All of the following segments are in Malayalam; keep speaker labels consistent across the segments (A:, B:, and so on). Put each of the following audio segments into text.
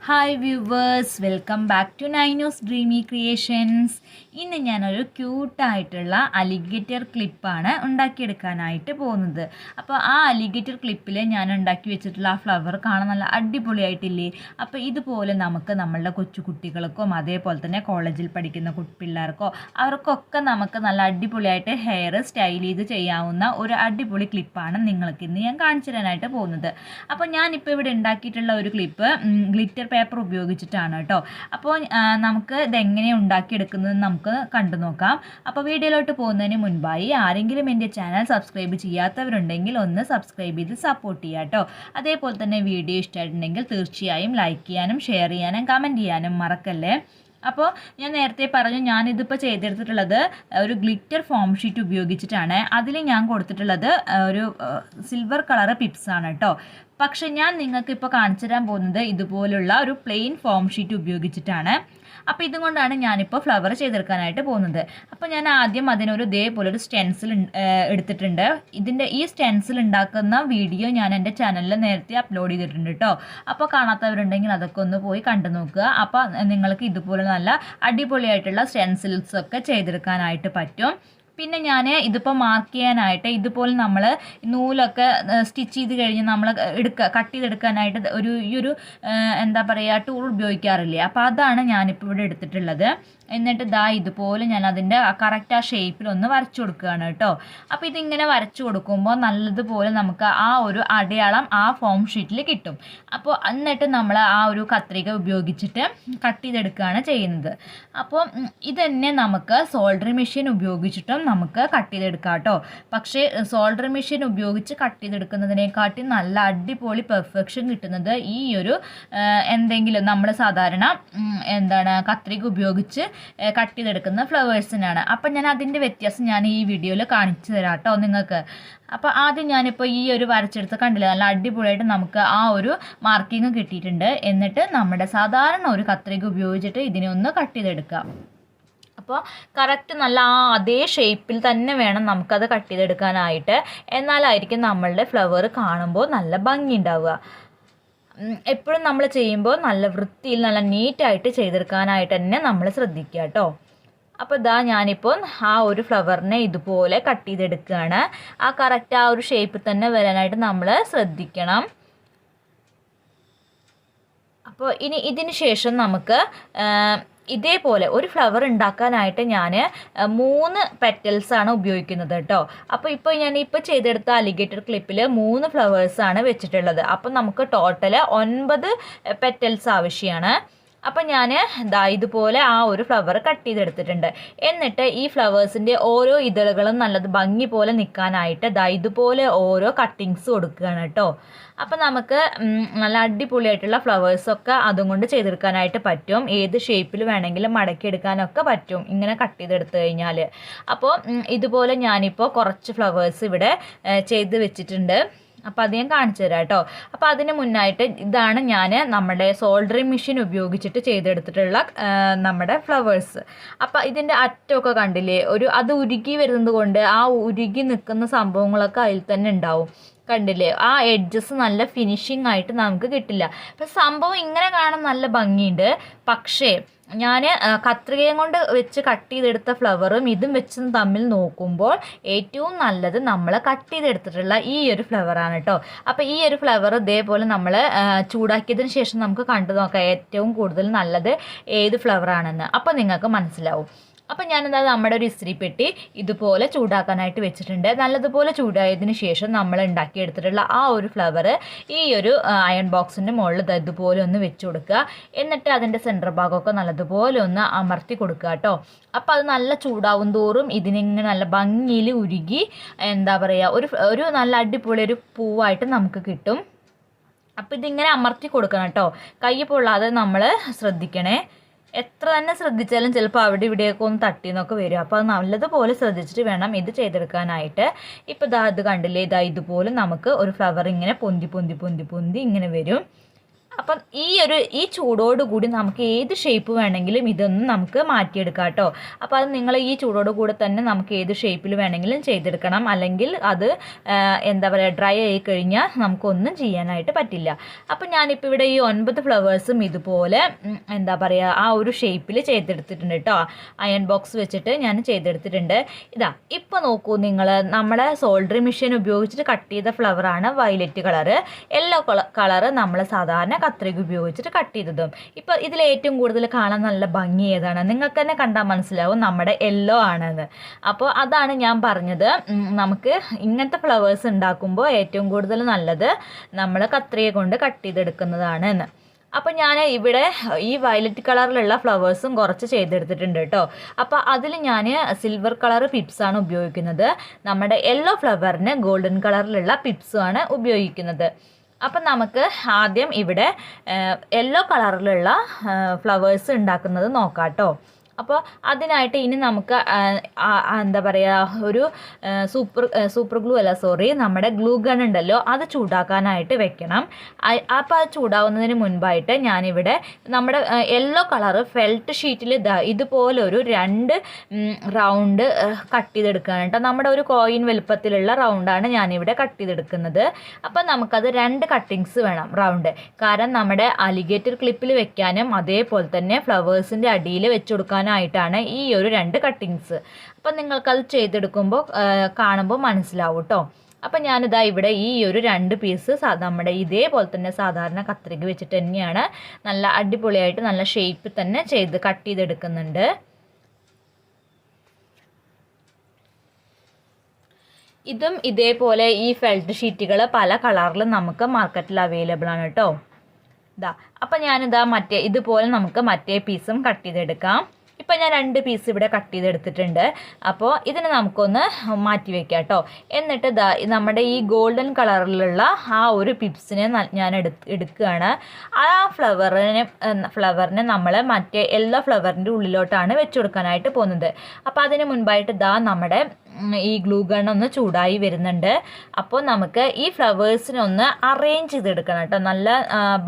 A: Hi viewers, welcome back to Nainu's dreamy creations. ഇന്ന് ഞാനൊരു ക്യൂട്ടായിട്ടുള്ള അലിഗേറ്റർ ക്ലിപ്പാണ് ഉണ്ടാക്കിയെടുക്കാനായിട്ട് പോകുന്നത്. അപ്പോൾ ആ അലിഗേറ്റർ ക്ലിപ്പിൽ ഞാൻ ഉണ്ടാക്കി വെച്ചിട്ടുള്ള ആ ഫ്ലവർ കാണാൻ നല്ല അടിപൊളിയായിട്ടില്ലേ? അപ്പോൾ ഇതുപോലെ നമുക്ക് നമ്മളുടെ കൊച്ചു കുട്ടികൾക്കും അതേപോലെ തന്നെ കോളേജിൽ പഠിക്കുന്ന പിള്ളേർക്കോ അവർക്കൊക്കെ നമുക്ക് നല്ല അടിപൊളിയായിട്ട് ഹെയർ സ്റ്റൈൽ ചെയ്ത് ചെയ്യാവുന്ന ഒരു അടിപൊളി ക്ലിപ്പാണ് നിങ്ങൾക്ക് ഇന്ന് ഞാൻ കാണിച്ചു തരാനായിട്ട് പോകുന്നത്. അപ്പോൾ ഞാനിപ്പോൾ ഇവിടെ ഉണ്ടാക്കിയിട്ടുള്ള ഒരു ക്ലിപ്പ് ഗ്ലിറ്റർ പേപ്പർ ഉപയോഗിച്ചിട്ടാണ് കേട്ടോ. അപ്പോൾ നമുക്ക് ഇതെങ്ങനെയാണ് ഉണ്ടാക്കിയെടുക്കുന്നത് നമുക്ക് കണ്ടു നോക്കാം. അപ്പോൾ വീഡിയോയിലോട്ട് പോകുന്നതിന് മുൻപായി ആരെങ്കിലും എൻ്റെ ചാനൽ സബ്സ്ക്രൈബ് ചെയ്യാത്തവരുണ്ടെങ്കിൽ ഒന്ന് സബ്സ്ക്രൈബ് ചെയ്ത് സപ്പോർട്ട് ചെയ്യാം കേട്ടോ. അതേപോലെ തന്നെ വീഡിയോ ഇഷ്ടമായിട്ടുണ്ടെങ്കിൽ തീർച്ചയായും ലൈക്ക് ചെയ്യാനും ഷെയർ ചെയ്യാനും കമൻറ്റ് ചെയ്യാനും മറക്കല്ലേ. അപ്പോൾ ഞാൻ നേരത്തെ പറഞ്ഞു, ഞാനിതിപ്പോൾ ചെയ്തെടുത്തിട്ടുള്ളത് ഒരു ഗ്ലിറ്റർ ഫോം ഷീറ്റ് ഉപയോഗിച്ചിട്ടാണ്. അതിൽ ഞാൻ കൊടുത്തിട്ടുള്ളത് ഒരു സിൽവർ കളർ പിപ്സാണ് കേട്ടോ. പക്ഷെ ഞാൻ നിങ്ങൾക്ക് ഇപ്പോൾ കാണിച്ചു തരാൻ പോകുന്നത് ഇതുപോലുള്ള ഒരു പ്ലെയിൻ ഫോം ഷീറ്റ് ഉപയോഗിച്ചിട്ടാണ്. അപ്പോൾ ഇതുകൊണ്ടാണ് ഞാനിപ്പോൾ ഫ്ലവർ ചെയ്തെടുക്കാനായിട്ട് പോകുന്നത്. അപ്പോൾ ഞാൻ ആദ്യം അതിനൊരു ഇതേപോലെ ഒരു സ്റ്റെൻസിൽ എടുത്തിട്ടുണ്ട്. ഈ സ്റ്റെൻസിൽ ഉണ്ടാക്കുന്ന വീഡിയോ ഞാൻ എൻ്റെ ചാനലിൽ നേരത്തെ അപ്ലോഡ് ചെയ്തിട്ടുണ്ട് കേട്ടോ. അപ്പോൾ കാണാത്തവരുണ്ടെങ്കിൽ അതൊക്കെ ഒന്ന് പോയി കണ്ടു നോക്കുക. അപ്പോൾ നിങ്ങൾക്ക് ഇതുപോലെ നല്ല അടിപൊളിയായിട്ടുള്ള സ്റ്റെൻസിൽസൊക്കെ ചെയ്തെടുക്കാനായിട്ട് പറ്റും. പിന്നെ ഞാൻ ഇതിപ്പോൾ മാർക്ക് ചെയ്യാനായിട്ട് ഇതുപോലെ നമ്മൾ നൂലൊക്കെ സ്റ്റിച്ച് ചെയ്ത് കഴിഞ്ഞ് നമ്മൾ കട്ട് ചെയ്തെടുക്കാനായിട്ട് ഈ ഒരു എന്താ പറയുക ടൂൾ ഉപയോഗിക്കാറില്ലേ? അപ്പോൾ അതാണ് ഞാനിപ്പോൾ ഇവിടെ എടുത്തിട്ടുള്ളത്. എന്നിട്ട് ഇതുപോലെ ഞാൻ അതിൻ്റെ കറക്റ്റ് ആ ഷേപ്പിലൊന്ന് വരച്ചു കൊടുക്കുകയാണ് കേട്ടോ. അപ്പോൾ ഇതിങ്ങനെ വരച്ചു കൊടുക്കുമ്പോൾ നല്ലതുപോലെ നമുക്ക് ആ ഒരു അടയാളം ആ ഫോം ഷീറ്റിൽ കിട്ടും. അപ്പോൾ എന്നിട്ട് നമ്മൾ ആ ഒരു കത്രിക ഉപയോഗിച്ചിട്ട് കട്ട് ചെയ്തെടുക്കുകയാണ് ചെയ്യുന്നത്. അപ്പോൾ ഇതന്നെ നമുക്ക് സോൾഡറിങ് മെഷീൻ ഉപയോഗിച്ചിട്ടും നമുക്ക് കട്ട് ചെയ്തെടുക്കാം കേട്ടോ. പക്ഷേ സോൾഡറിങ് മെഷീൻ ഉപയോഗിച്ച് കട്ട് ചെയ്തെടുക്കുന്നതിനെക്കാട്ടി നല്ല അടിപൊളി പെർഫെക്ഷൻ കിട്ടുന്നത് ഈ ഒരു എന്തെങ്കിലും നമ്മൾ സാധാരണ കത്രിക ഉപയോഗിച്ച് കട്ട് ചെയ്തെടുക്കുന്ന ഫ്ലവേഴ്സിനാണ്. അപ്പം ഞാൻ അതിൻ്റെ വ്യത്യാസം ഞാൻ ഈ വീഡിയോയിൽ കാണിച്ചു തരാം കേട്ടോ നിങ്ങൾക്ക്. അപ്പോൾ ആദ്യം ഞാനിപ്പോൾ ഈ ഒരു വരച്ചെടുത്ത് കണ്ടില്ല, നല്ല അടിപൊളിയായിട്ട് നമുക്ക് ആ ഒരു മാർക്കിങ് കിട്ടിയിട്ടുണ്ട്. എന്നിട്ട് നമ്മുടെ സാധാരണ ഒരു കത്രിക ഉപയോഗിച്ചിട്ട് ഇതിനെ ഒന്ന് കട്ട് ചെയ്തെടുക്കാം. അപ്പോൾ കറക്റ്റ് നല്ല അതേ ഷേപ്പിൽ തന്നെ വേണം നമുക്കത് കട്ട് ചെയ്തെടുക്കാനായിട്ട്. എന്നാലായിരിക്കും നമ്മളുടെ ഫ്ലവർ കാണുമ്പോൾ നല്ല ഭംഗി ഉണ്ടാവുക. എപ്പോഴും നമ്മൾ ചെയ്യുമ്പോൾ നല്ല വൃത്തിയിൽ നല്ല നീറ്റായിട്ട് ചെയ്തെടുക്കാനായിട്ട് തന്നെ നമ്മൾ ശ്രദ്ധിക്കുക കേട്ടോ. അപ്പോൾ ഞാനിപ്പോൾ ആ ഒരു ഫ്ലവറിനെ ഇതുപോലെ കട്ട് ചെയ്തെടുക്കുകയാണ്. ആ കറക്റ്റ് ആ ഒരു ഷേപ്പിൽ തന്നെ വരാനായിട്ട് നമ്മൾ ശ്രദ്ധിക്കണം. അപ്പോൾ ഇതിന് ശേഷം നമുക്ക് ഇതേപോലെ ഒരു ഫ്ലവർ ഉണ്ടാക്കാനായിട്ട് ഞാൻ 3 പെറ്റൽസാണ് ഉപയോഗിക്കുന്നത് കേട്ടോ. അപ്പോൾ ഇപ്പോൾ ചെയ്തെടുത്ത അലിഗേറ്റർ ക്ലിപ്പിൽ 3 ഫ്ലവേഴ്സാണ് വെച്ചിട്ടുള്ളത്. അപ്പോൾ നമുക്ക് ടോട്ടൽ 9 പെറ്റൽസ് ആവശ്യമാണ്. അപ്പം ഞാൻ ഇതുപോലെ ആ ഒരു ഫ്ലവർ കട്ട് ചെയ്തെടുത്തിട്ടുണ്ട്. എന്നിട്ട് ഈ ഫ്ലവേഴ്സിൻ്റെ ഓരോ ഇതളുകളും നല്ലത് ഭംഗി പോലെ നിൽക്കാനായിട്ട് ഇതുപോലെ ഓരോ കട്ടിങ്സ് കൊടുക്കുകയാണ് കേട്ടോ. അപ്പം നമുക്ക് നല്ല അടിപൊളിയായിട്ടുള്ള ഫ്ലവേഴ്സൊക്കെ അതും കൊണ്ട് ചെയ്തെടുക്കാനായിട്ട് പറ്റും. ഏത് ഷേപ്പിൽ വേണമെങ്കിലും മടക്കിയെടുക്കാനൊക്കെ പറ്റും ഇങ്ങനെ കട്ട് ചെയ്തെടുത്തു കഴിഞ്ഞാൽ. അപ്പോൾ ഇതുപോലെ ഞാനിപ്പോൾ കുറച്ച് ഫ്ലവേഴ്സ് ഇവിടെ ചെയ്ത് വെച്ചിട്ടുണ്ട്. അപ്പോൾ അത് ഞാൻ കാണിച്ചു തരാം കേട്ടോ. അപ്പോൾ അതിന് മുന്നായിട്ട് ഇതാണ് ഞാൻ നമ്മുടെ സോൾഡറിങ് മെഷീൻ ഉപയോഗിച്ചിട്ട് ചെയ്തെടുത്തിട്ടുള്ള നമ്മുടെ ഫ്ലവേഴ്സ്. അപ്പോൾ ഇതിൻ്റെ അറ്റമൊക്കെ കണ്ടില്ലേ, അത് ഉരുകി വരുന്നത് കൊണ്ട് ആ ഉരുകി നിൽക്കുന്ന സംഭവങ്ങളൊക്കെ അതിൽ തന്നെ ഉണ്ടാവും. കണ്ടില്ലേ, ആ എഡ്ജസ് നല്ല ഫിനിഷിംഗ് ആയിട്ട് നമുക്ക് കിട്ടില്ല. അപ്പം സംഭവം ഇങ്ങനെ കാണാൻ നല്ല ഭംഗിയുണ്ട്. പക്ഷേ ഞാൻ കത്രികയും കൊണ്ട് വെച്ച് കട്ട് ചെയ്തെടുത്ത ഫ്ലവറും ഇതും വെച്ച് തമ്മിൽ നോക്കുമ്പോൾ ഏറ്റവും നല്ലത് നമ്മൾ കട്ട് ചെയ്തെടുത്തിട്ടുള്ള ഈ ഒരു ഫ്ലവറാണ് കേട്ടോ. അപ്പോൾ ഈ ഒരു ഫ്ലവർ ഇതേപോലെ നമ്മൾ ചൂടാക്കിയതിന് ശേഷം നമുക്ക് കണ്ടു നോക്കാം ഏറ്റവും കൂടുതൽ നല്ലത് ഏത് ഫ്ലവറാണെന്ന്. അപ്പോൾ നിങ്ങൾക്ക് മനസ്സിലാവും. അപ്പം നമ്മുടെ ഒരു ഇസ്തിരിപ്പെട്ടി ഇതുപോലെ ചൂടാക്കാനായിട്ട് വെച്ചിട്ടുണ്ട്. നല്ലതുപോലെ ചൂടായതിന് ശേഷം നമ്മൾ ഉണ്ടാക്കിയെടുത്തിട്ടുള്ള ആ ഒരു ഫ്ലവർ ഈ ഒരു അയൺ ബോക്സിൻ്റെ മുകളിൽ ഇതുപോലെ ഒന്ന് വെച്ച് കൊടുക്കുക. എന്നിട്ട് അതിൻ്റെ സെൻറ്റർ ഭാഗമൊക്കെ നല്ലതുപോലെ ഒന്ന് അമർത്തി കൊടുക്കുക കേട്ടോ. അപ്പോൾ അത് നല്ല ചൂടാവും തോറും ഇതിനിങ്ങനെ നല്ല ഭംഗിയിൽ ഉരുകി ഒരു നല്ല അടിപൊളി ഒരു പൂവായിട്ട് നമുക്ക് കിട്ടും. അപ്പോൾ ഇതിങ്ങനെ അമർത്തി കൊടുക്കണം കേട്ടോ. കൈ പൊള്ളാതെ നമ്മൾ ശ്രദ്ധിക്കണേ. എത്ര തന്നെ ശ്രദ്ധിച്ചാലും ചിലപ്പോൾ അവിടെ ഇവിടെയൊക്കെ ഒന്ന് തട്ടിന്നൊക്കെ വരും. അപ്പോൾ അത് നല്ലതുപോലെ ശ്രദ്ധിച്ചിട്ട് വേണം ഇത് ചെയ്തെടുക്കാനായിട്ട്. ഇപ്പോൾ ഇത് കണ്ടില്ലേ, ഇതുപോലെ നമുക്ക് ഒരു ഫ്ലവർ ഇങ്ങനെ പൊന്തി പൊന്തി പൊന്തി പൊന്തി ഇങ്ങനെ വരും. അപ്പം ഈ ചൂടോടുകൂടി നമുക്ക് ഏത് ഷേപ്പ് വേണമെങ്കിലും ഇതൊന്നും നമുക്ക് മാറ്റിയെടുക്കാം കേട്ടോ. അപ്പോൾ അത് നിങ്ങൾ ഈ ചൂടോടുകൂടി തന്നെ നമുക്ക് ഏത് ഷേപ്പിൽ വേണമെങ്കിലും ചെയ്തെടുക്കണം. അല്ലെങ്കിൽ അത് എന്താ പറയുക, ഡ്രൈ ആയി കഴിഞ്ഞാൽ നമുക്കൊന്നും ചെയ്യാനായിട്ട് പറ്റില്ല. അപ്പം ഞാനിപ്പോൾ ഇവിടെ ഈ 9 ഫ്ലവേഴ്സും ഇതുപോലെ എന്താ പറയുക ആ ഒരു ഷേപ്പിൽ ചെയ്തെടുത്തിട്ടുണ്ട് കേട്ടോ. അയൺ ബോക്സ് വെച്ചിട്ട് ഞാൻ ചെയ്തെടുത്തിട്ടുണ്ട്. ഇതാ ഇപ്പോൾ നോക്കൂ നിങ്ങൾ, നമ്മുടെ സോൾഡറിങ് മെഷീൻ ഉപയോഗിച്ചിട്ട് കട്ട് ചെയ്ത ഫ്ലവറാണ് വയലറ്റ് കളറ്. യെല്ലോ കളറ് നമ്മൾ സാധാരണ കത്രിക ഉപയോഗിച്ചിട്ട് കട്ട് ചെയ്തതും. ഇപ്പോൾ ഇതിൽ ഏറ്റവും കൂടുതൽ കാണാൻ നല്ല ഭംഗി ഏതാണ്? നിങ്ങൾക്ക് തന്നെ കണ്ടാൽ മനസ്സിലാവും നമ്മുടെ യെല്ലോ ആണെന്ന്. അപ്പോൾ അതാണ് ഞാൻ പറഞ്ഞത്, നമുക്ക് ഇങ്ങനത്തെ ഫ്ലവേഴ്സ് ഉണ്ടാക്കുമ്പോൾ ഏറ്റവും കൂടുതൽ നല്ലത് നമ്മൾ കത്രിക കൊണ്ട് കട്ട് ചെയ്തെടുക്കുന്നതാണ് എന്ന്. അപ്പോൾ ഞാൻ ഇവിടെ ഈ വയലറ്റ് കളറിലുള്ള ഫ്ലവേഴ്സും കുറച്ച് ചെയ്തെടുത്തിട്ടുണ്ട് കേട്ടോ. അപ്പോൾ അതിൽ ഞാൻ സിൽവർ കളർ പിപ്സാണ് ഉപയോഗിക്കുന്നത്. നമ്മുടെ യെല്ലോ ഫ്ലവറിന് ഗോൾഡൻ കളറിലുള്ള പിപ്സുമാണ് ഉപയോഗിക്കുന്നത്. അപ്പം നമുക്ക് ആദ്യം ഇവിടെ യെല്ലോ കളറിലുള്ള ഫ്ലവേഴ്സ് ഉണ്ടാക്കുന്നത് നോക്കാം കേട്ടോ. അപ്പോൾ അതിനായിട്ട് ഇനി നമുക്ക് എന്താ പറയുക, ഒരു സൂപ്പർ ഗ്ലൂ അല്ല, സോറി, നമ്മുടെ ഗ്ലൂ ഗൺ ഉണ്ടല്ലോ, അത് ചൂടാക്കാനായിട്ട് വെക്കണം. അപ്പോൾ അത് ചൂടാവുന്നതിന് മുൻപായിട്ട് ഞാനിവിടെ നമ്മുടെ യെല്ലോ കളറ് ഫെൽറ്റ് ഷീറ്റിൽ ഇതുപോലെ ഒരു 2 റൗണ്ട് കട്ട് ചെയ്തെടുക്കുകയാണ് കേട്ടോ. നമ്മുടെ ഒരു കോയിൻ വലുപ്പത്തിലുള്ള റൗണ്ടാണ് ഞാനിവിടെ കട്ട് ചെയ്തെടുക്കുന്നത്. അപ്പം നമുക്കത് 2 കട്ടിങ്സ് വേണം റൗണ്ട്. കാരണം നമ്മുടെ അലിഗേറ്റർ ക്ലിപ്പിൽ വെക്കാനും അതേപോലെ തന്നെ ഫ്ലവേഴ്സിൻ്റെ അടിയിൽ വെച്ച് കൊടുക്കാനായിട്ടാണ് ഈ ഒരു 2 കട്ടിങ്സ്. അപ്പം നിങ്ങൾക്കത് ചെയ്തെടുക്കുമ്പോൾ കാണുമ്പോൾ മനസ്സിലാവും കേട്ടോ. അപ്പം ഞാനിതാ ഇവിടെ ഈ ഒരു 2 പീസ് നമ്മുടെ ഇതേപോലെ തന്നെ സാധാരണ കത്രിക വെച്ചിട്ട് തന്നെയാണ് നല്ല അടിപൊളിയായിട്ട് നല്ല ഷേപ്പിൽ തന്നെ കട്ട് ചെയ്തെടുക്കുന്നുണ്ട്. ഇതും ഇതേപോലെ ഈ ഫെൽറ്റ് ഷീറ്റുകൾ പല കളറിലും നമുക്ക് മാർക്കറ്റിൽ അവൈലബിൾ ആണ് കേട്ടോ. അപ്പം ഞാനിതാ ഇതുപോലെ നമുക്ക് മറ്റേ പീസും കട്ട് ചെയ്തെടുക്കാം. ഇപ്പം ഞാൻ 2 പീസ് ഇവിടെ കട്ട് ചെയ്തെടുത്തിട്ടുണ്ട്. അപ്പോൾ ഇതിനെ നമുക്കൊന്ന് മാറ്റി വയ്ക്കാം കേട്ടോ. എന്നിട്ട് നമ്മുടെ ഈ ഗോൾഡൻ കളറിലുള്ള ആ ഒരു പിപ്സിനെ ഞാൻ എടുക്കുകയാണ്. ആ ഫ്ലവറിനെ നമ്മൾ മറ്റേ യെല്ലോ ഫ്ലവറിൻ്റെ ഉള്ളിലോട്ടാണ് വെച്ച് കൊടുക്കാനായിട്ട് പോകുന്നത്. അപ്പോൾ അതിന് മുൻപായിട്ട് നമ്മുടെ ഈ ഗ്ലൂ ഗൺ ഒന്ന് ചൂടായി വരുന്നുണ്ട്. അപ്പോൾ നമുക്ക് ഈ ഫ്ലവേഴ്സിനെ ഒന്ന് അറേഞ്ച് ചെയ്തെടുക്കണം കേട്ടോ. നല്ല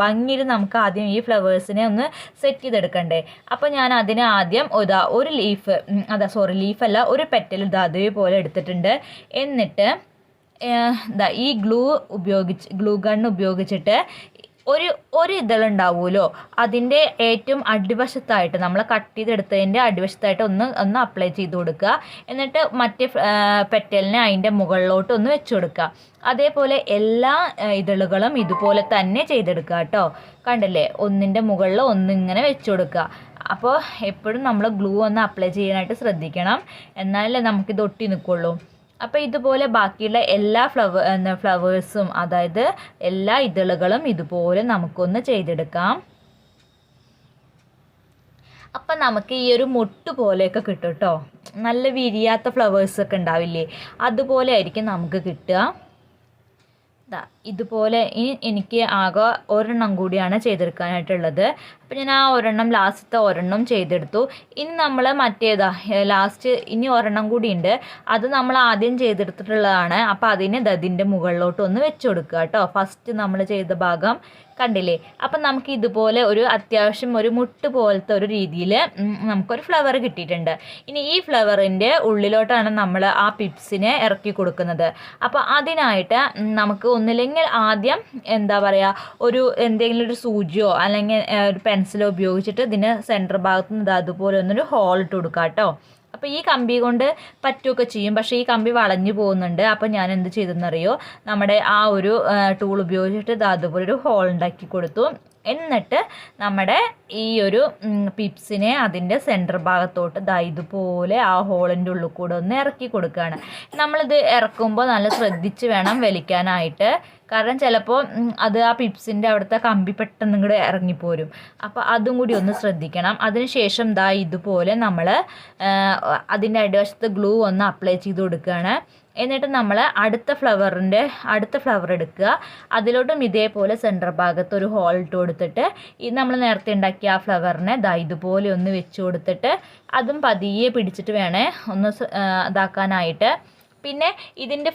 A: ഭംഗിയിൽ നമുക്ക് ആദ്യം ഈ ഫ്ലവേഴ്സിനെ ഒന്ന് സെറ്റ് ചെയ്തെടുക്കണ്ടേ. അപ്പോൾ ഞാൻ അതിന് ആദ്യം ഒരു ലീഫല്ല, ഒരു പെറ്റൽ അതേപോലെ എടുത്തിട്ടുണ്ട്. എന്നിട്ട് ഈ ഗ്ലൂ ഗൺ ഉപയോഗിച്ചിട്ട് ഒരു ഇതളുണ്ടാവുമല്ലോ, അതിൻ്റെ ഏറ്റവും അടിവശത്തായിട്ട് നമ്മൾ കട്ട് ചെയ്തെടുത്തതിൻ്റെ അടിവശത്തായിട്ട് ഒന്ന് അപ്ലൈ ചെയ്ത് കൊടുക്കുക. എന്നിട്ട് മറ്റേ പെറ്റലിനെ അതിൻ്റെ മുകളിലോട്ട് ഒന്ന് വെച്ച് കൊടുക്കുക. അതേപോലെ എല്ലാ ഇതളുകളും ഇതുപോലെ തന്നെ ചെയ്തെടുക്കുക കേട്ടോ. കണ്ടില്ലേ, ഒന്നിൻ്റെ മുകളിൽ ഒന്നിങ്ങനെ വെച്ച് കൊടുക്കുക. അപ്പോൾ എപ്പോഴും നമ്മൾ ഗ്ലൂ ഒന്ന് അപ്ലൈ ചെയ്യാനായിട്ട് ശ്രദ്ധിക്കണം, എന്നാലേ നമുക്കിത് ഒട്ടി നിൽക്കുള്ളൂ. അപ്പോൾ ഇതുപോലെ ബാക്കിയുള്ള എല്ലാ ഫ്ലവേഴ്സും, അതായത് എല്ലാ ഇതളുകളും ഇതുപോലെ നമുക്കൊന്ന് ചെയ്തെടുക്കാം. അപ്പം നമുക്ക് ഈ ഒരു മൊട്ട് പോലെയൊക്കെ കിട്ടും കേട്ടോ. നല്ല വിരിയാത്ത ഫ്ലവേഴ്സൊക്കെ ഉണ്ടാവില്ലേ, അതുപോലെ ആയിരിക്കും നമുക്ക് കിട്ടുക. ഇതുപോലെ എനിക്ക് ആകെ ഒരെണ്ണം കൂടിയാണ് ചെയ്തെടുക്കാനായിട്ടുള്ളത്. അപ്പോൾ ഞാൻ ആ ലാസ്റ്റത്തെ ഒരെണ്ണം ചെയ്തെടുത്തു. ഇനി നമ്മൾ ലാസ്റ്റ് ഇനി ഒരെണ്ണം കൂടി ഉണ്ട്, അത് നമ്മൾ ആദ്യം ചെയ്തെടുത്തിട്ടുള്ളതാണ്. അപ്പോൾ ഇതിൻ്റെ മുകളിലോട്ട് ഒന്ന് വെച്ച് കൊടുക്കുക കേട്ടോ. ഫസ്റ്റ് നമ്മൾ ചെയ്ത ഭാഗം കണ്ടില്ലേ. അപ്പം നമുക്ക് ഇതുപോലെ അത്യാവശ്യം ഒരു മുട്ട് പോലത്തെ ഒരു രീതിയിൽ നമുക്കൊരു ഫ്ലവർ കിട്ടിയിട്ടുണ്ട്. ഇനി ഈ ഫ്ലവറിൻ്റെ ഉള്ളിലോട്ടാണ് നമ്മൾ ആ പിപ്സിനെ ഇറക്കി കൊടുക്കുന്നത്. അപ്പോൾ അതിനായിട്ട് നമുക്ക് ഒന്നില്ലെങ്കിൽ ആദ്യം എന്താ പറയുക, എന്തെങ്കിലും ഒരു സൂചിയോ അല്ലെങ്കിൽ ഒരു പെൻസിലോ ഉപയോഗിച്ചിട്ട് ഇതിന് സെൻറ്റർ ഭാഗത്ത് നിന്ന് അതുപോലെ ഒന്നൊരു ഹോൾ ഇട്ട് കൊടുക്കുക കേട്ടോ. അപ്പോൾ ഈ കമ്പി കൊണ്ട് പറ്റുകയൊക്കെ ചെയ്യും, പക്ഷേ ഈ കമ്പി വളഞ്ഞു പോകുന്നുണ്ട്. അപ്പോൾ ഞാൻ എന്ത് ചെയ്തെന്നറിയോ, നമ്മുടെ ആ ഒരു ടൂൾ ഉപയോഗിച്ചിട്ട് അതുപോലെ ഒരു ഹോൾ ഉണ്ടാക്കി കൊടുത്തു. എന്നിട്ട് നമ്മുടെ ഈ ഒരു പിപ്സിനെ അതിൻ്റെ സെൻറ്റർ ഭാഗത്തോട്ട് ഇതുപോലെ ആ ഹോളിൻ്റെ ഉള്ളിൽ കൂടെ ഒന്ന് ഇറക്കി കൊടുക്കുകയാണ്. നമ്മളിത് ഇറക്കുമ്പോൾ നല്ല ശ്രദ്ധിച്ച് വേണം വലിക്കാനായിട്ട്. കാരണം ചിലപ്പോൾ അത് ആ പിപ്സിൻ്റെ അവിടുത്തെ കമ്പി പെട്ടെന്ന് ഇങ്ങോട്ട് ഇറങ്ങിപ്പോരും. അപ്പോൾ അതും കൂടി ഒന്ന് ശ്രദ്ധിക്കണം. അതിനുശേഷം ഇതുപോലെ നമ്മൾ അതിൻ്റെ അടിവശത്ത് ഗ്ലൂ ഒന്ന് അപ്ലൈ ചെയ്ത് കൊടുക്കുകയാണ്. എന്നിട്ട് നമ്മൾ അടുത്ത ഫ്ലവർ എടുക്കുക. അതിലോട്ടും ഇതേപോലെ സെൻറ്റർ ഭാഗത്ത് ഒരു ഹോൾ ഇട്ട് കൊടുത്തിട്ട് നമ്മൾ നേരത്തെ ഉണ്ടാക്കിയ ആ ഫ്ലവറിനെ ഇതുപോലെ ഒന്ന് വെച്ച് കൊടുത്തിട്ട് അതും പതിയെ പിടിച്ചിട്ട് വേണേ ഒന്ന് ഇതാക്കാനായിട്ട്. പിന്നെ ഇതിൻ്റെ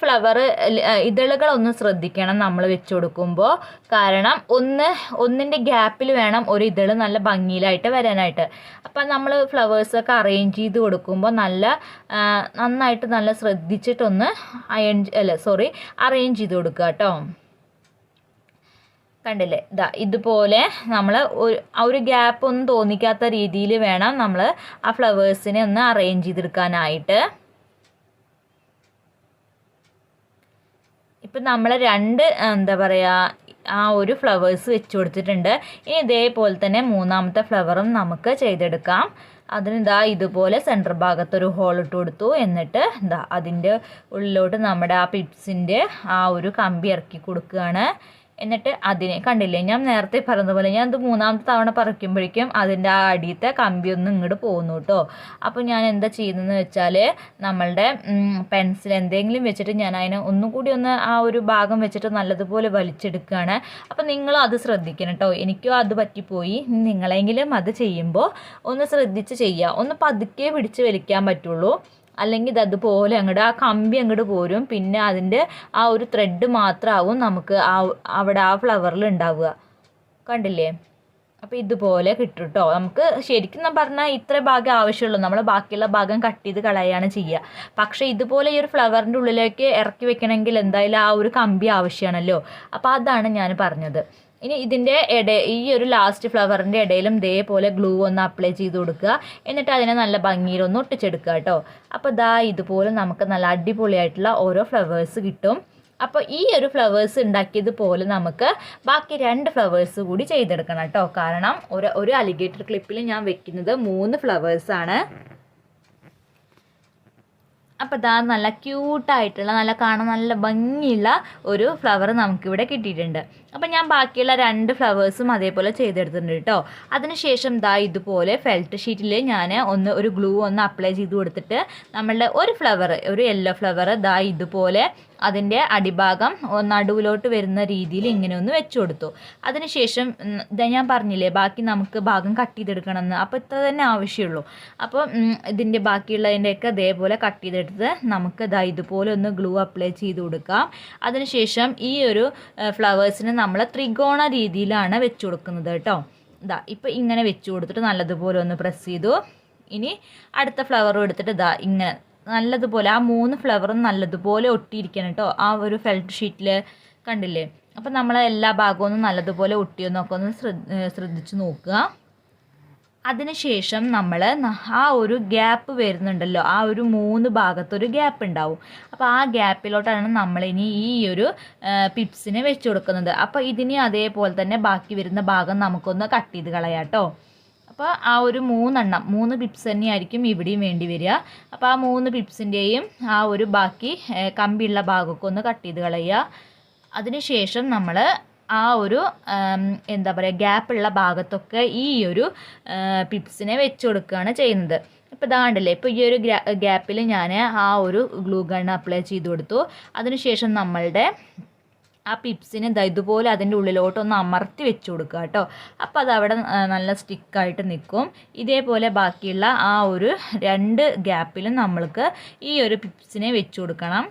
A: ഇതളുകളൊന്ന് ശ്രദ്ധിക്കണം നമ്മൾ വെച്ച് കൊടുക്കുമ്പോൾ. കാരണം ഒന്നിൻ്റെ ഗ്യാപ്പിൽ വേണം ഒരു ഇതള് നല്ല ഭംഗിയിലായിട്ട് വരാനായിട്ട്. അപ്പം നമ്മൾ ഫ്ലവേഴ്സൊക്കെ അറേഞ്ച് ചെയ്ത് കൊടുക്കുമ്പോൾ നന്നായിട്ട് നല്ല ശ്രദ്ധിച്ചിട്ടൊന്ന് അറേഞ്ച് ചെയ്ത് കൊടുക്കുക കേട്ടോ. കണ്ടില്ലേ, ഇതുപോലെ നമ്മൾ ഒരു ഗ്യാപ്പ് ഒന്നും തോന്നിക്കാത്ത രീതിയിൽ വേണം നമ്മൾ ആ ഫ്ലവേഴ്സിനെ ഒന്ന് അറേഞ്ച് ചെയ്തെടുക്കാനായിട്ട്. ഇപ്പം നമ്മൾ ആ ഒരു ഫ്ലവേഴ്സ് വെച്ച് കൊടുത്തിട്ടുണ്ട്. ഇനി ഇതേപോലെ തന്നെ മൂന്നാമത്തെ ഫ്ലവറും നമുക്ക് ചെയ്തെടുക്കാം. അതിന് ഇതുപോലെ സെൻറ്റർ ഭാഗത്തൊരു ഹോൾ ഇട്ട് കൊടുത്തു. എന്നിട്ട് അതിൻ്റെ ഉള്ളിലോട്ട് നമ്മുടെ ആ പിപ്സിൻ്റെ ആ ഒരു കമ്പി ഇറക്കി കൊടുക്കുകയാണ്. എന്നിട്ട് അതിനെ കണ്ടില്ലേ, ഞാൻ നേരത്തെ പറഞ്ഞതുപോലെ ഞാൻ ഇത് മൂന്നാമത്തെ തവണ പറിക്കുമ്പോഴേക്കും അതിൻ്റെ ആ അടിയത്തെ കമ്പിയൊന്നും ഇങ്ങോട്ട് പോകുന്നു കേട്ടോ. അപ്പോൾ ഞാൻ എന്താ ചെയ്യുന്നതെന്ന് വെച്ചാൽ നമ്മളുടെ പെൻസിൽ എന്തെങ്കിലും വെച്ചിട്ട് ഞാൻ അതിനെ ഒന്നുകൂടി ആ ഒരു ഭാഗം വെച്ചിട്ട് നല്ലതുപോലെ വലിച്ചെടുക്കുകയാണ്. അപ്പോൾ നിങ്ങളും അത് ശ്രദ്ധിക്കണം കേട്ടോ. എനിക്കും അത് പറ്റിപ്പോയി. നിങ്ങളെങ്കിലും അത് ചെയ്യുമ്പോൾ ഒന്ന് ശ്രദ്ധിച്ച് ചെയ്യുക. ഒന്ന് പതുക്കെ പിടിച്ച് വലിക്കാൻ പറ്റുള്ളൂ. അല്ലെങ്കിൽ അതുപോലെ അങ്ങോട്ട് ആ കമ്പി അങ്ങോട്ട് പോരും. പിന്നെ അതിൻ്റെ ആ ഒരു ത്രെഡ് മാത്രമാവും നമുക്ക് അവിടെ ആ ഫ്ലവറിൽ ഉണ്ടാവുക. കണ്ടില്ലേ? അപ്പോൾ ഇതുപോലെ കിട്ടും കേട്ടോ. നമുക്ക് ശരിക്കും പറഞ്ഞാൽ ഇത്ര ഭാഗം ആവശ്യമുള്ളൂ. നമ്മൾ ബാക്കിയുള്ള ഭാഗം കട്ട് ചെയ്ത് കളയാണ് ചെയ്യുക. പക്ഷേ ഇതുപോലെ ഈ ഒരു ഫ്ലവറിൻ്റെ ഉള്ളിലേക്ക് ഇറക്കി വെക്കണമെങ്കിൽ എന്തായാലും ആ ഒരു കമ്പി ആവശ്യമാണല്ലോ. അപ്പോൾ അതാണ് ഞാൻ പറഞ്ഞത്. ഇനി ഇതിൻ്റെ ഈ ഒരു ലാസ്റ്റ് ഫ്ലവറിൻ്റെ ഇടയിലും ഇതേപോലെ ഗ്ലൂ ഒന്ന് അപ്ലൈ ചെയ്ത് കൊടുക്കുക. എന്നിട്ട് അതിനെ നല്ല ഭംഗിയിലൊന്ന് ഒട്ടിച്ചെടുക്കുക കേട്ടോ. അപ്പോൾ ഇതുപോലെ നമുക്ക് നല്ല അടിപൊളിയായിട്ടുള്ള ഓരോ ഫ്ലവേഴ്സ് കിട്ടും. അപ്പോൾ ഈ ഒരു ഫ്ലവേഴ്സ് ഉണ്ടാക്കിയതുപോലെ നമുക്ക് ബാക്കി 2 ഫ്ലവേഴ്സ് കൂടി ചെയ്തെടുക്കണം കേട്ടോ. കാരണം ഒരു അലിഗേറ്റർ ക്ലിപ്പിൽ ഞാൻ വെക്കുന്നത് 3 ഫ്ലവേഴ്സാണ്. അപ്പോൾ നല്ല ക്യൂട്ടായിട്ടുള്ള കാണാൻ നല്ല ഭംഗിയുള്ള ഒരു ഫ്ലവർ നമുക്കിവിടെ കിട്ടിയിട്ടുണ്ട്. അപ്പോൾ ഞാൻ ബാക്കിയുള്ള 2 ഫ്ലവേഴ്സും അതേപോലെ ചെയ്തെടുത്തിട്ടുണ്ട് കേട്ടോ. അതിനുശേഷം ഇതുപോലെ ഫെൽറ്റ് ഷീറ്റിൽ ഞാൻ ഒരു ഗ്ലൂ ഒന്ന് അപ്ലൈ ചെയ്ത് കൊടുത്തിട്ട് നമ്മളുടെ ഒരു യെല്ലോ ഫ്ലവർ ഇതുപോലെ അതിൻ്റെ അടിഭാഗം നടുവിലോട്ട് വരുന്ന രീതിയിൽ ഇങ്ങനെ ഒന്ന് വെച്ച് കൊടുത്തു. അതിനുശേഷം ഞാൻ പറഞ്ഞില്ലേ ബാക്കി നമുക്ക് ഭാഗം കട്ട് ചെയ്തെടുക്കണമെന്ന്. അപ്പോൾ ഇത്ര തന്നെ ആവശ്യമുള്ളൂ. അപ്പോൾ ഇതിൻ്റെ ബാക്കിയുള്ളതിൻ്റെയൊക്കെ അതേപോലെ കട്ട് ചെയ്തെടുത്ത് നമുക്ക് ഇതുപോലെ ഒന്ന് ഗ്ലൂ അപ്ലൈ ചെയ്ത് കൊടുക്കാം. അതിനുശേഷം ഈ ഒരു ഫ്ലവേഴ്സിന് നമ്മൾ ത്രികോണ രീതിയിലാണ് വെച്ച് കൊടുക്കുന്നത് കേട്ടോ. ഇപ്പോൾ ഇങ്ങനെ വെച്ച് കൊടുത്തിട്ട് നല്ലതുപോലെ ഒന്ന് പ്രസ് ചെയ്തു. ഇനി അടുത്ത ഫ്ലവറും എടുത്തിട്ട് ഇങ്ങനെ നല്ലതുപോലെ ആ 3 ഫ്ലവറും നല്ലതുപോലെ ഒട്ടിയിരിക്കണം കേട്ടോ ആ ഒരു ഫെൽറ്റ് ഷീറ്റിൽ. കണ്ടില്ലേ? അപ്പം നമ്മൾ എല്ലാ ഭാഗവും നല്ലതുപോലെ ഒട്ടിയെന്നൊക്കെ ഒന്ന് ശ്രദ്ധിച്ച് നോക്കുക. അതിനുശേഷം നമ്മൾ ആ ഒരു ഗ്യാപ്പ് വരുന്നുണ്ടല്ലോ, ആ ഒരു 3 ഭാഗത്തൊരു ഗ്യാപ്പ് ഉണ്ടാവും. അപ്പോൾ ആ ഗ്യാപ്പിലോട്ടാണ് നമ്മളിനി ഈ ഒരു പിപ്സിനെ വെച്ച് കൊടുക്കുന്നത്. അപ്പോൾ ഇതിന് അതേപോലെ തന്നെ ബാക്കി വരുന്ന ഭാഗം നമുക്കൊന്ന് കട്ട് ചെയ്ത് കളയാം കേട്ടോ. അപ്പോൾ ആ ഒരു 3 പിപ്സ് തന്നെയായിരിക്കും ഇവിടെയും വേണ്ടി വരിക. അപ്പോൾ ആ 3 പിപ്സിൻ്റെയും ആ ഒരു ബാക്കി കമ്പിയുള്ള ഭാഗമൊക്കെ ഒന്ന് കട്ട് ചെയ്ത് കളയുക. അതിനുശേഷം നമ്മൾ ആ ഒരു ഗ്യാപ്പുള്ള ഭാഗത്തൊക്കെ ഈ ഒരു പിപ്സിനെ വെച്ച് കൊടുക്കുകയാണ് ചെയ്യുന്നത്. ഇപ്പോൾ കണ്ടില്ലേ, ഇപ്പോൾ ഈ ഒരു ഗ്യാപ്പിൽ ഞാൻ ആ ഒരു ഗ്ലൂ ഗൺ അപ്ലൈ ചെയ്ത് കൊടുത്തു. അതിനുശേഷം നമ്മളുടെ ആ പിപ്സിന് ഇതുപോലെ അതിൻ്റെ ഉള്ളിലോട്ടൊന്ന് അമർത്തി വെച്ച് കൊടുക്കുക കേട്ടോ. അപ്പോൾ അതവിടെ നല്ല സ്റ്റിക്കായിട്ട് നിൽക്കും. ഇതേപോലെ ബാക്കിയുള്ള ആ ഒരു 2 ഗ്യാപ്പിലും നമ്മൾക്ക് ഈ ഒരു പിപ്സിനെ വെച്ച് കൊടുക്കണം.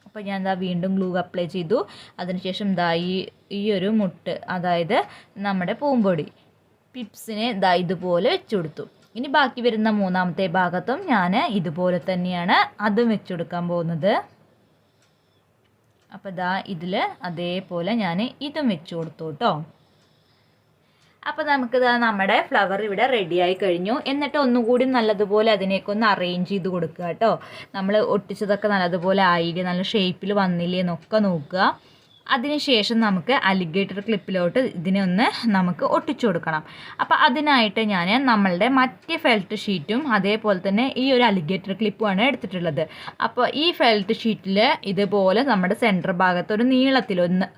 A: അപ്പോൾ ഞാൻ വീണ്ടും ഗ്ലൂ അപ്ലൈ ചെയ്തു. അതിനുശേഷം ഈ ഒരു മുട്ട്, അതായത് നമ്മുടെ പൂമ്പൊടി പിപ്സിനെ ഇതുപോലെ വെച്ച് കൊടുത്തു. ഇനി ബാക്കി വരുന്ന 3ാമത്തെ ഭാഗത്തും ഞാൻ ഇതുപോലെ തന്നെയാണ് അതും വെച്ച് കൊടുക്കാൻ പോകുന്നത്. അപ്പോൾ ഇതിൽ അതേപോലെ ഞാൻ ഇതും വെച്ച് കൊടുത്തു കേട്ടോ. അപ്പോൾ നമുക്ക് നമ്മുടെ ഫ്ലവർ ഇവിടെ റെഡിയായി കഴിഞ്ഞു. എന്നിട്ട് ഒന്നുകൂടി നല്ലതുപോലെ അതിനേക്ക് ഒന്ന് അറേഞ്ച് ചെയ്ത് കൊടുക്കുക കേട്ടോ. നമ്മൾ ഒട്ടിച്ചതൊക്കെ നല്ലതുപോലെ ആയില്ലേ, നല്ല ഷേപ്പിൽ വന്നില്ലേ എന്നൊക്കെ നോക്കുക. അതിനുശേഷം നമുക്ക് അലിഗേറ്റർ ക്ലിപ്പിലോട്ട് ഇതിനെ ഒന്ന് നമുക്ക് ഒട്ടിച്ചു കൊടുക്കണം. അപ്പോൾ അതിനായിട്ട് ഞാൻ നമ്മളുടെ മറ്റേ ഫെൽറ്റ് ഷീറ്റും അതേപോലെ തന്നെ ഈ ഒരു അലിഗേറ്റർ ക്ലിപ്പുമാണ് എടുത്തിട്ടുള്ളത്. അപ്പോൾ ഈ ഫെൽറ്റ് ഷീറ്റിൽ ഇതുപോലെ നമ്മുടെ സെൻറ്റർ ഭാഗത്ത് ഒരു നീളത്തിലൊന്ന്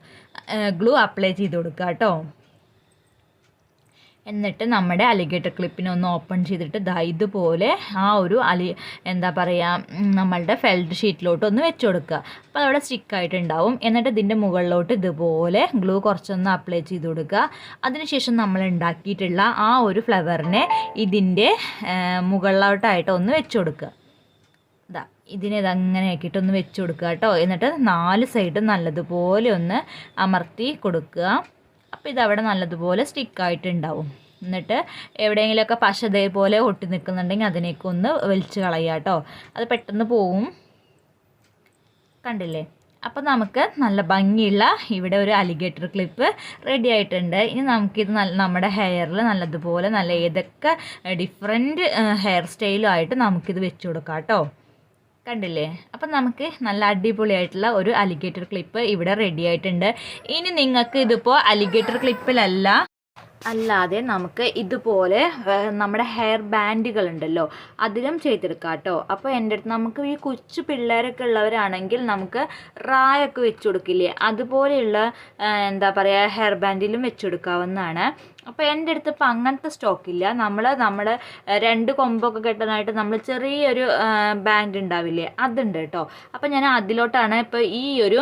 A: ഗ്ലൂ അപ്ലൈ ചെയ്ത് കൊടുക്കുക കേട്ടോ. എന്നിട്ട് നമ്മുടെ അലിഗേറ്റർ ക്ലിപ്പിനെ ഒന്ന് ഓപ്പൺ ചെയ്തിട്ട് ഇതുപോലെ ആ ഒരു നമ്മളുടെ ഫെൽറ്റ് ഷീറ്റിലോട്ട് ഒന്ന് വെച്ച് കൊടുക്കുക. അപ്പോൾ അവിടെ സ്റ്റിക്കായിട്ടുണ്ടാവും. എന്നിട്ട് ഇതിൻ്റെ മുകളിലോട്ട് ഇതുപോലെ ഗ്ലൂ കുറച്ചൊന്ന് അപ്ലൈ ചെയ്ത് കൊടുക്കുക. അതിനുശേഷം നമ്മൾ ഉണ്ടാക്കിയിട്ടുള്ള ആ ഒരു ഫ്ലവറിനെ ഇതിൻ്റെ മുകളിലോട്ടായിട്ട് ഒന്ന് വെച്ച് കൊടുക്കുക. ഇതാ ഇതിനെ ആക്കിയിട്ടൊന്ന് വെച്ച് കൊടുക്കുക കേട്ടോ. എന്നിട്ട് 4 സൈഡും നല്ലതുപോലെ ഒന്ന് അമർത്തി കൊടുക്കുക. അപ്പോൾ ഇതവിടെ നല്ലതുപോലെ സ്റ്റിക്കായിട്ടുണ്ടാവും. എന്നിട്ട് എവിടെയെങ്കിലുമൊക്കെ പശ ഇതേപോലെ ഒട്ടി നിൽക്കുന്നുണ്ടെങ്കിൽ അതിനേക്ക് ഒന്ന് വലിച്ച് കളയുക കേട്ടോ. അത് പെട്ടെന്ന് പോവും. കണ്ടില്ലേ? അപ്പോൾ നമുക്ക് നല്ല ഭംഗിയുള്ള ഇവിടെ ഒരു അലിഗേറ്റർ ക്ലിപ്പ് റെഡി ആയിട്ടുണ്ട്. ഇനി നമുക്കിത് നമ്മുടെ ഹെയറിൽ നല്ലതുപോലെ നല്ല ഏതൊക്കെ ഡിഫറെൻറ്റ് ഹെയർ സ്റ്റൈലുമായിട്ട് നമുക്കിത് വെച്ച് കൊടുക്കാം കേട്ടോ. കണ്ടില്ലേ? അപ്പം നമുക്ക് നല്ല അടിപൊളിയായിട്ടുള്ള ഒരു അലിഗേറ്റർ ക്ലിപ്പ് ഇവിടെ റെഡി ആയിട്ടുണ്ട്. ഇനി നിങ്ങൾക്ക് ഇതിപ്പോൾ അലിഗേറ്റർ അല്ലാതെ നമുക്ക് ഇതുപോലെ നമ്മുടെ ഹെയർ ബാൻഡുകളുണ്ടല്ലോ അതിലും ചെയ്തെടുക്കാം കേട്ടോ. അപ്പോൾ എൻ്റെ അടുത്ത് നമുക്ക് ഈ കൊച്ചു പിള്ളേരൊക്കെ ഉള്ളവരാണെങ്കിൽ നമുക്ക് റായൊക്കെ വെച്ച് കൊടുക്കില്ലേ, അതുപോലെയുള്ള എന്താ പറയുക ഹെയർ ബാൻഡിലും വെച്ച് കൊടുക്കാവുന്നതാണ്. അപ്പോൾ എൻ്റെ അടുത്ത് ഇപ്പോൾ അങ്ങനത്തെ സ്റ്റോക്കില്ല. നമ്മൾ 2 കൊമ്പൊക്കെ കെട്ടാനായിട്ട് നമ്മൾ ചെറിയൊരു ബാൻഡ് ഉണ്ടാവില്ലേ, അതുണ്ട് കേട്ടോ. അപ്പോൾ ഞാൻ അതിലോട്ടാണ് ഇപ്പോൾ ഈ ഒരു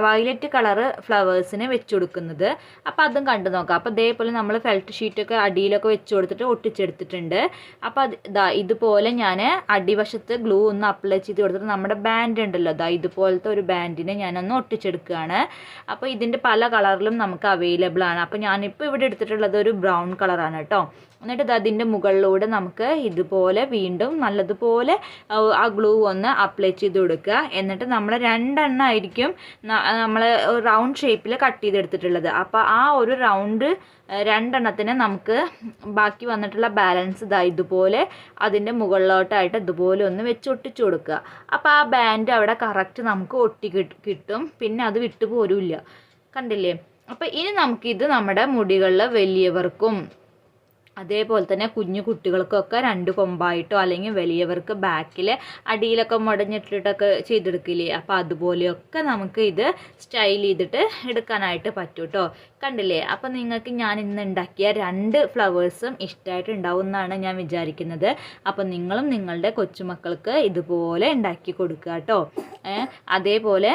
A: വയലറ്റ് കളറ് ഫ്ലവേഴ്സിന് വെച്ച് കൊടുക്കുന്നത്. അപ്പോൾ അതും കണ്ടു നോക്കാം. അപ്പോൾ ഇതേപോലെ നമ്മൾ ഫെൽറ്റ് ഷീറ്റൊക്കെ അടിയിലൊക്കെ വെച്ച് കൊടുത്തിട്ട് ഒട്ടിച്ചെടുത്തിട്ടുണ്ട്. അപ്പോൾ ഇതുപോലെ ഞാൻ അടിവശത്ത് ഗ്ലൂ ഒന്ന് അപ്ലൈ ചെയ്ത് കൊടുത്തിട്ട് നമ്മുടെ ബാൻഡ് ഉണ്ടല്ലോ, ഇതുപോലത്തെ ഒരു ബാൻഡിനെ ഞാനൊന്ന് ഒട്ടിച്ചെടുക്കുകയാണ്. അപ്പോൾ ഇതിൻ്റെ പല കളറിലും നമുക്ക് അവൈലബിൾ ആണ്. അപ്പോൾ ഞാനിപ്പോൾ ഇവിടെ എടുത്തിട്ടുള്ളത് ഒരു ബ്രൗൺ കളറാണ് കേട്ടോ. എന്നിട്ട് അതിൻ്റെ മുകളിലൂടെ നമുക്ക് ഇതുപോലെ വീണ്ടും നല്ലതുപോലെ ആ ഗ്ലൂ ഒന്ന് അപ്ലൈ ചെയ്ത് കൊടുക്കുക. എന്നിട്ട് നമ്മൾ 2 എണ്ണം ആയിരിക്കും നമ്മൾ റൗണ്ട് ഷേപ്പിൽ കട്ട് ചെയ്തെടുത്തിട്ടുള്ളത്. അപ്പോൾ ആ ഒരു റൗണ്ട് 2 എണ്ണത്തിന് നമുക്ക് ബാക്കി വന്നിട്ടുള്ള ബാലൻസ് ഇതുപോലെ അതിൻ്റെ മുകളിലോട്ടായിട്ട് ഇതുപോലെ ഒന്ന് വെച്ച് ഒട്ടിച്ചു കൊടുക്കുക. അപ്പോൾ ആ ബാൻഡ് അവിടെ കറക്റ്റ് നമുക്ക് ഒട്ടി കിട്ടും. പിന്നെ അത് വിട്ടു പോരുമില്ല. കണ്ടില്ലേ? അപ്പോൾ ഇനി നമുക്കിത് നമ്മുടെ മുടികളിൽ വലിയവർക്കും അതേപോലെ തന്നെ കുഞ്ഞു കുട്ടികൾക്കൊക്കെ 2 കൊമ്പായിട്ടോ അല്ലെങ്കിൽ വലിയവർക്ക് ബാക്കിൽ അടിയിലൊക്കെ മുടഞ്ഞിട്ടിട്ടൊക്കെ ചെയ്തെടുക്കില്ലേ, അപ്പോൾ അതുപോലെയൊക്കെ നമുക്ക് ഇത് സ്റ്റൈൽ ചെയ്തിട്ട് എടുക്കാനായിട്ട് പറ്റും കേട്ടോ. കണ്ടില്ലേ? അപ്പോൾ നിങ്ങൾക്ക് ഞാൻ ഇന്ന് ഉണ്ടാക്കിയ 2 ഫ്ലവേഴ്സും ഇഷ്ടമായിട്ടുണ്ടാവും എന്നാണ് ഞാൻ വിചാരിക്കുന്നത്. അപ്പോൾ നിങ്ങളും നിങ്ങളുടെ കൊച്ചുമക്കൾക്ക് ഇതുപോലെ ഉണ്ടാക്കി കൊടുക്കുക കേട്ടോ. അതേപോലെ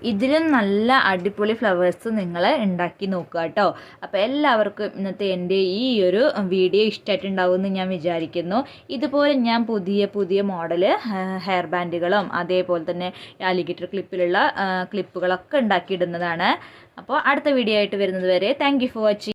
A: ഇതിലും നല്ല അടിപൊളി ഫ്ലവേഴ്സ് നിങ്ങൾ ഉണ്ടാക്കി നോക്കുക കേട്ടോ. അപ്പോൾ എല്ലാവർക്കും ഇന്നത്തെ എൻ്റെ ഈ ഒരു വീഡിയോ ഇഷ്ടമായിട്ടുണ്ടാവുമെന്ന് ഞാൻ വിചാരിക്കുന്നു. ഇതുപോലെ ഞാൻ പുതിയ മോഡൽ ഹെയർ ബാൻഡുകളും അതേപോലെ തന്നെ അലിഗേറ്റർ ക്ലിപ്പിലുള്ള ക്ലിപ്പുകളൊക്കെ ഉണ്ടാക്കിയിടുന്നതാണ്. അപ്പോൾ അടുത്ത വീഡിയോ ആയിട്ട് വരുന്നത് വരെ താങ്ക് യു ഫോർ വാച്ചിങ്.